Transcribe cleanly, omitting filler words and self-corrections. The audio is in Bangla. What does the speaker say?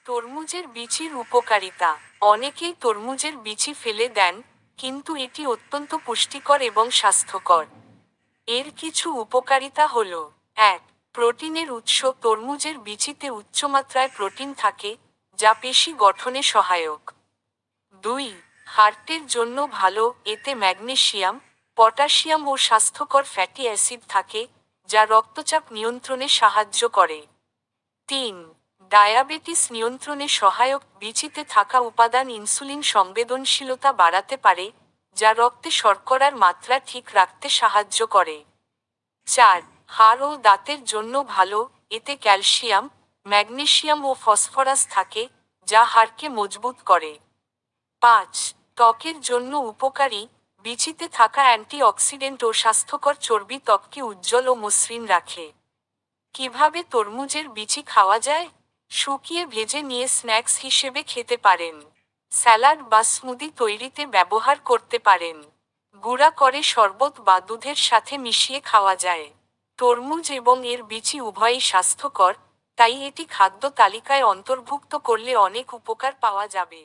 তরমুজের বিচির উপকারিতা। অনেকেই তরমুজের বিচি ফেলে দেন, কিন্তু এটি অত্যন্ত পুষ্টিকর এবং স্বাস্থ্যকর। এর কিছু উপকারিতা হল: ১. প্রোটিনের উৎস। তরমুজের বিচিতে উচ্চমাত্রায় প্রোটিন থাকে, যা পেশি গঠনে সহায়ক। ২. হার্টের জন্য ভালো। এতে ম্যাগনেসিয়াম, পটাশিয়াম ও স্বাস্থ্যকর ফ্যাটি অ্যাসিড থাকে, যা রক্তচাপ নিয়ন্ত্রণে সাহায্য করে। ৩. ডায়াবেটিস নিয়ন্ত্রণে সহায়ক। বিচিতে থাকা উপাদান ইনসুলিন সংবেদনশীলতা বাড়াতে পারে, যা রক্তে শর্করার মাত্রা ঠিক রাখতে সাহায্য করে। ৪. হাড় ও দাঁতের জন্য ভালো। এতে ক্যালসিয়াম, ম্যাগনেসিয়াম ও ফসফরাস থাকে, যা হাড়কে মজবুত করে। ৫. ত্বকের জন্য উপকারী। বিচিতে থাকা অ্যান্টিঅক্সিডেন্ট ও স্বাস্থ্যকর চর্বি ত্বককে উজ্জ্বল ও মসৃণ রাখে। কিভাবে তরমুজের বিচি খাওয়া যায়? শুকিয়ে ভেজে নিয়ে স্ন্যাক্স হিসেবে খেতে পারেন। স্যালাড বা স্মুদি তৈরিতে ব্যবহার করতে পারেন। গুঁড়া করে শরবত বা দুধের সাথে মিশিয়ে খাওয়া যায়। তরমুজ এবং এর বিচি উভয়ই স্বাস্থ্যকর, তাই এটি খাদ্য তালিকায় অন্তর্ভুক্ত করলে অনেক উপকার পাওয়া যাবে।